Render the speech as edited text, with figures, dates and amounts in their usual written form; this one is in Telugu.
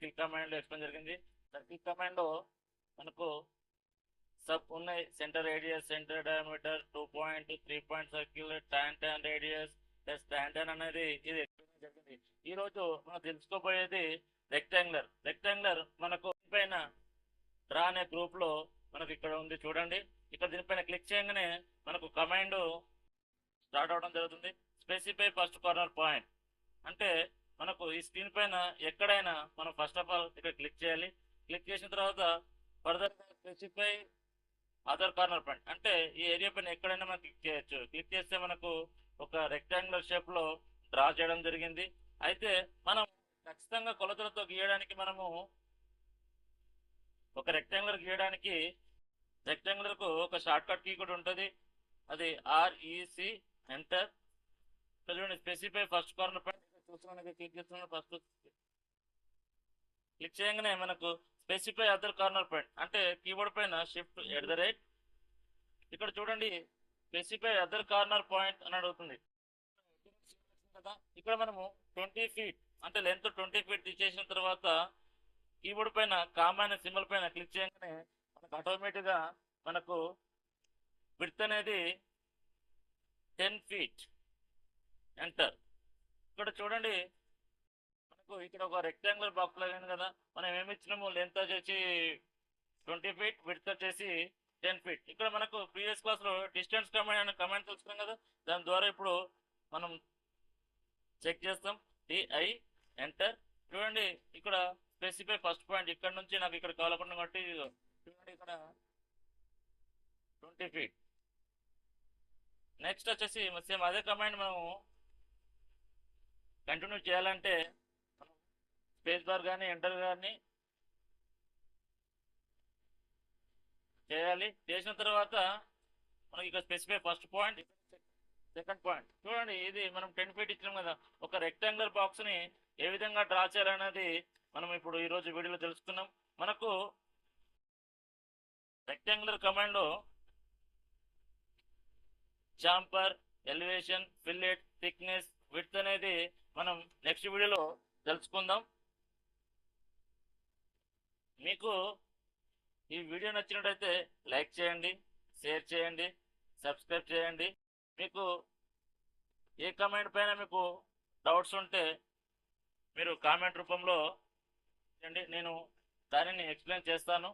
సర్కిల్ కమాండ్ లో ఎక్స్ప్లెయిన్ జరిగింది. సర్కిల్ కమాండ్ లో మనకు సబ్ ఉన్నాయి. Centre radius, centre diameter, 2 point, 3 point circle, tan radius plus tan అనేది ఇది ఎక్స్ప్లెయిన్ జరిగింది. ఈ రోజు మనం తెలుసుకోబోయేది రెక్టాంగులర్ మనకు పైన డ్రా అనే గ్రూప్ లో మనకు ఇక్కడ ఉంది చూడండి. ఇక్కడ దీనిపైన క్లిక్ చేయగానే మనకు కమాండ్ స్టార్ట్ అవడం జరుగుతుంది. స్పెసిఫై ఫస్ట్ కార్నర్ పాయింట్ అంటే మనకు ఈ స్క్రీన్ పైన ఎక్కడైనా మనం ఫస్ట్ ఆఫ్ ఆల్ ఇక్కడ క్లిక్ చేయాలి. క్లిక్ చేసిన తర్వాత further specify other corner point అంటే ఈ ఏరియా పైన ఎక్కడైనా మనం క్లిక్ చేయొచ్చు. క్లిక్ చేస్తే మనకు ఒక రెక్టాంగులర్ షేప్ లో డ్రా చేయడం జరిగింది. అయితే మనం ఖచ్చితంగా కొలతలతో గీయడానికి మనము ఒక రెక్టాంగులర్ గీయడానికి రెక్టాంగులర్ కు ఒక షార్ట్ కట్ కీ కూడా ఉంటుంది. అది REC ఎంటర్. చూడండి స్పెసిఫై ఫస్ట్ కార్నర్ పాయింట్ చూస్తున్నాను. క్లిక్ చేస్తున్నాను. ఫస్ట్ క్లిక్ చేయగానే మనకు స్పెసిఫై అదర్ కార్నర్ పాయింట్ అంటే కీబోర్డ్ పైన షిఫ్ట్ @ ఇక్కడ చూడండి స్పెసిఫై అదర్ కార్నర్ పాయింట్ అని అడుగుతుంది కదా. ఇక్కడ మనము 20 ఫీట్ అంటే లెంత్ 20 ఫీట్ తీసేసిన తర్వాత కీబోర్డ్ పైన కామా అనే సింబల్ పైన క్లిక్ చేయగానే మనకు ఆటోమేటిక్ గా మనకు విడ్త్ అనేది 10 ఫీట్ ఎంటర్. ఇక్కడ చూడండి మనకు ఇక్కడ ఒక రెక్టాంగులర్ బాక్స్ లాగా కదా. మనం ఏమి ఇచ్చినాము, లెంత్ వచ్చేసి 20 ఫీట్, విడ్త్ వచ్చేసి 10 ఫీట్. ఇక్కడ మనకు ప్రీవియస్ క్లాస్ లో డిస్టెన్స్ కమాండ్ అనే కమాండ్ తెలుసుకున్నాం కదా. దాని ద్వారా ఇప్పుడు మనం చెక్ చేస్తాం. DI enter. చూడండి ఇక్కడ స్పెసిఫై ఫస్ట్ పాయింట్ ఇక్కడ నుంచి నాకు ఇక్కడ కావాలనుకున్నా కాబట్టి చూడండి ఇక్కడ 20 ఫీట్. నెక్స్ట్ వచ్చేసి సేమ్ అదే కమాండ్ మనము కంటిన్యూ చేయాలంటే మనం స్పేస్ బార్ కానీ ఎంటర్ కానీ చేయాలి. చేసిన తర్వాత మనకి ఇక్కడ specify first point, second point. చూడండి ఇది మనం 10 ఫీట్ ఇచ్చినాం కదా. ఒక రెక్టాంగులర్ బాక్స్ ని ఏ విధంగా డ్రా చేయాలనేది మనం ఇప్పుడు ఈ రోజు వీడియోలో తెలుసుకున్నాం. మనకు రెక్టాంగులర్ కమాండ్ లో చాంపర్, ఎలివేషన్, ఫిల్లెట్, థిక్నెస్, విడ్త్ అనేది మనం నెక్స్ట్ వీడియోలో తెలుసుకుందాం. మీకు ఈ వీడియో నచ్చినట్టయితే లైక్ చేయండి, షేర్ చేయండి, సబ్స్క్రైబ్ చేయండి. మీకు ఏ కమెంట్ పైన మీకు డౌట్స్ ఉంటే మీరు కామెంట్ రూపంలో చేయండి, నేను దానిని ఎక్స్ప్లెయిన్ చేస్తాను.